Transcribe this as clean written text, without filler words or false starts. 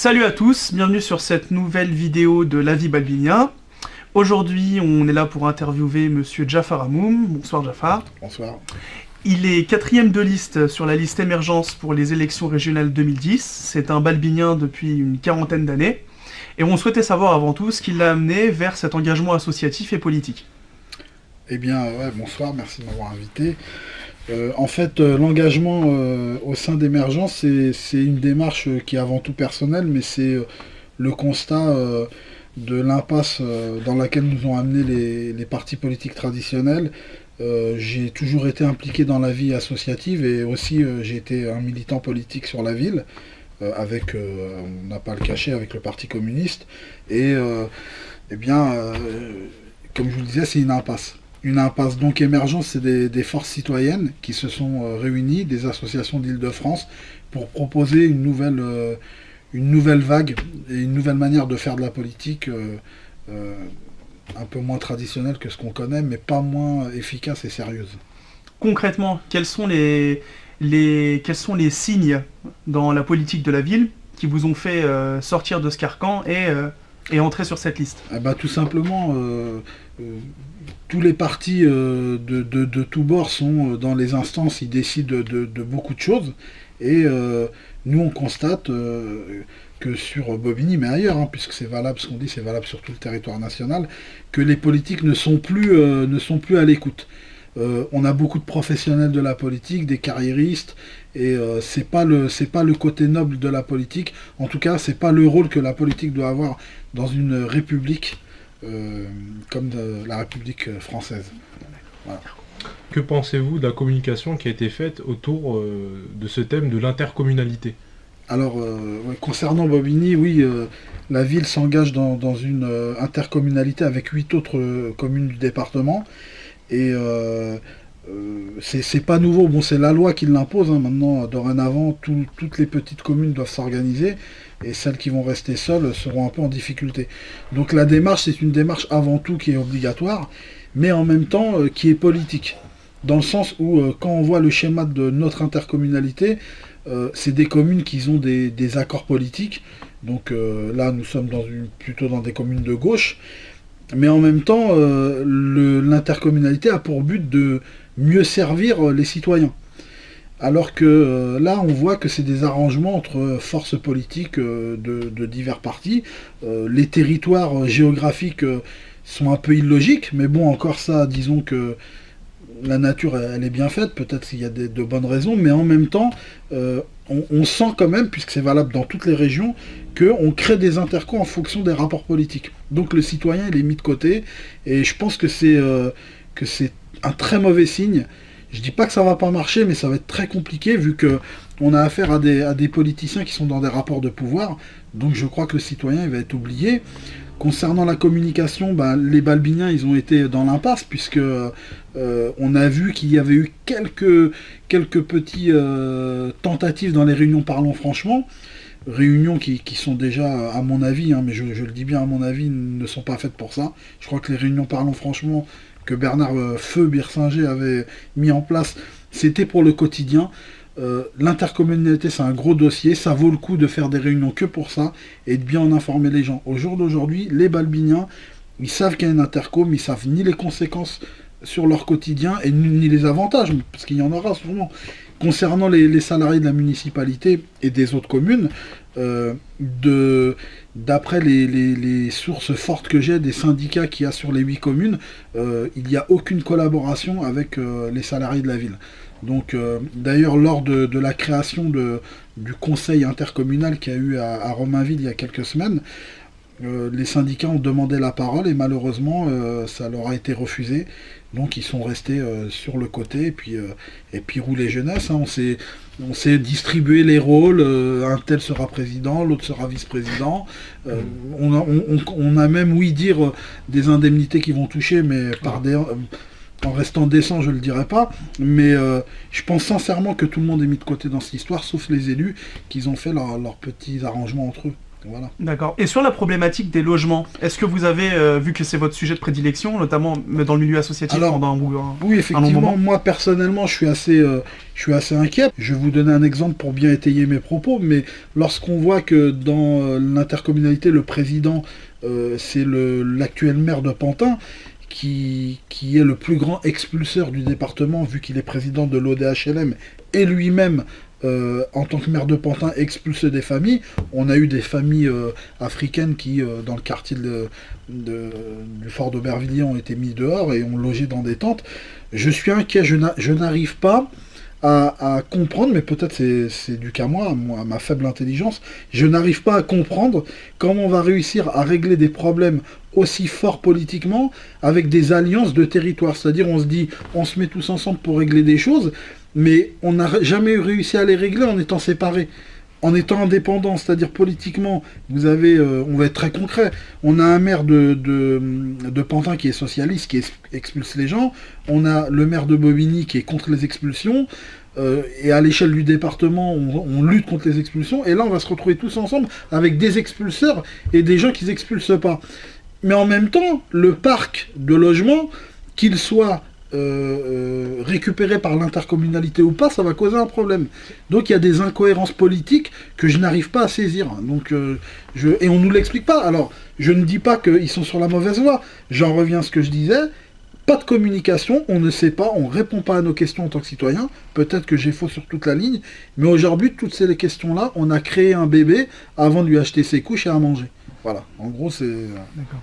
Salut à tous, bienvenue sur cette nouvelle vidéo de La Vie Balbinien. Aujourd'hui, on est là pour interviewer Monsieur Jafar Hamoum. Bonsoir Jafar. Bonsoir. Il est 4e de liste sur la liste émergence pour les élections régionales 2010. C'est un Balbinien depuis une quarantaine d'années. Et on souhaitait savoir avant tout ce qui l'a amené vers cet engagement associatif et politique. Eh bien, bonsoir, merci de m'avoir invité. En fait, l'engagement au sein d'Émergence, c'est une démarche qui est avant tout personnelle, mais c'est le constat de l'impasse dans laquelle nous ont amené les partis politiques traditionnels. J'ai toujours été impliqué dans la vie associative et aussi j'ai été un militant politique sur la ville, avec, on n'a pas à le cacher, avec le Parti communiste. Et comme je vous le disais, c'est une impasse. Une impasse. Donc Émergence, c'est des forces citoyennes qui se sont réunies, des associations d'Île-de-France, pour proposer une nouvelle vague et une nouvelle manière de faire de la politique un peu moins traditionnelle que ce qu'on connaît, mais pas moins efficace et sérieuse. Concrètement, quels sont les signes dans la politique de la ville qui vous ont fait sortir de ce carcan et entrer sur cette liste? Tout simplement, tous les partis de tous bords sont dans les instances, ils décident de beaucoup de choses. Et nous, on constate que sur Bobigny, mais ailleurs, puisque c'est valable, ce qu'on dit, c'est valable sur tout le territoire national, que les politiques ne sont plus à l'écoute. On a beaucoup de professionnels de la politique, des carriéristes, et c'est pas le côté noble de la politique. En tout cas, c'est pas le rôle que la politique doit avoir dans une république comme la République française. Voilà. Que pensez-vous de la communication qui a été faite autour de ce thème de l'intercommunalité? Alors, concernant Bobigny, oui, la ville s'engage dans une intercommunalité avec 8 autres communes du département. Et c'est pas nouveau, bon, c'est la loi qui l'impose, maintenant, dorénavant, toutes les petites communes doivent s'organiser, et celles qui vont rester seules seront un peu en difficulté. Donc la démarche, c'est une démarche avant tout qui est obligatoire, mais en même temps qui est politique. Dans le sens où, quand on voit le schéma de notre intercommunalité, c'est des communes qui ont des accords politiques, donc là nous sommes plutôt dans des communes de gauche, mais en même temps, l'intercommunalité a pour but de mieux servir les citoyens. Alors que là, on voit que c'est des arrangements entre forces politiques de divers partis. Les territoires géographiques sont un peu illogiques, mais bon, encore ça, disons que la nature, elle est bien faite, peut-être qu'il y a de bonnes raisons, mais en même temps, on sent quand même, puisque c'est valable dans toutes les régions, qu'on crée des intercos en fonction des rapports politiques. Donc le citoyen, il est mis de côté, et je pense que c'est un très mauvais signe. Je dis pas que ça va pas marcher, mais ça va être très compliqué, vu qu'on a affaire à des politiciens qui sont dans des rapports de pouvoir, donc je crois que le citoyen, il va être oublié. Concernant la communication, les Balbiniens, ils ont été dans l'impasse, puisque on a vu qu'il y avait eu quelques petites tentatives dans les réunions Parlons Franchement, réunions qui sont déjà, à mon avis, mais je le dis bien à mon avis, ne sont pas faites pour ça. Je crois que les réunions Parlons Franchement que Bernard Feu Birsinger avait mis en place, c'était pour le quotidien. L'intercommunalité, c'est un gros dossier, ça vaut le coup de faire des réunions que pour ça et de bien en informer les gens. Au jour d'aujourd'hui, les Balbiniens, ils savent qu'il y a une intercom, ils savent ni les conséquences sur leur quotidien et ni les avantages, parce qu'il y en aura sûrement. Concernant les salariés de la municipalité et des autres communes, d'après les sources fortes que j'ai des syndicats qu'il y a sur les 8 communes, il n'y a aucune collaboration avec les salariés de la ville. Donc d'ailleurs, lors de la création du conseil intercommunal qu'il y a eu à Romainville il y a quelques semaines, les syndicats ont demandé la parole et malheureusement ça leur a été refusé. Donc ils sont restés sur le côté et puis rouler jeunesse. On s'est distribué les rôles, un tel sera président, l'autre sera vice-président. On a même, oui, dire des indemnités qui vont toucher, mais En restant décent, je le dirais pas, mais je pense sincèrement que tout le monde est mis de côté dans cette histoire, sauf les élus, qui ont fait leurs petits arrangements entre eux. Voilà. D'accord. Et sur la problématique des logements, est-ce que vous avez, vu que c'est votre sujet de prédilection, notamment dans le milieu associatif Alors, pendant un oui, long effectivement, moment. moi personnellement, je suis assez inquiet. Je vais vous donner un exemple pour bien étayer mes propos, mais lorsqu'on voit que dans l'intercommunalité, le président, c'est l'actuel maire de Pantin, qui est le plus grand expulseur du département, vu qu'il est président de l'ODHLM, et lui-même, en tant que maire de Pantin, expulse des familles. On a eu des familles africaines qui, dans le quartier du fort d'Aubervilliers, ont été mis dehors et ont logé dans des tentes. Je suis inquiet, je n'arrive pas à comprendre, mais peut-être c'est dû qu'à moi, à ma faible intelligence, je n'arrive pas à comprendre comment on va réussir à régler des problèmes aussi forts politiquement avec des alliances de territoire. C'est-à-dire, on se dit, on se met tous ensemble pour régler des choses, mais on n'a jamais réussi à les régler en étant séparés. En étant indépendant, c'est-à-dire politiquement, vous avez, on va être très concret, on a un maire de Pantin qui est socialiste, qui expulse les gens, on a le maire de Bobigny qui est contre les expulsions, et à l'échelle du département, on lutte contre les expulsions, et là on va se retrouver tous ensemble avec des expulseurs et des gens qui n'expulsent pas. Mais en même temps, le parc de logement, qu'il soit récupéré par l'intercommunalité ou pas, ça va causer un problème. Donc il y a des incohérences politiques que je n'arrive pas à saisir. Donc, et on ne nous l'explique pas. Alors, je ne dis pas qu'ils sont sur la mauvaise voie. J'en reviens à ce que je disais. Pas de communication, on ne sait pas, on ne répond pas à nos questions en tant que citoyen. Peut-être que j'ai faux sur toute la ligne. Mais aujourd'hui, toutes ces questions-là, on a créé un bébé avant de lui acheter ses couches et à manger. Voilà. En gros, c'est... D'accord.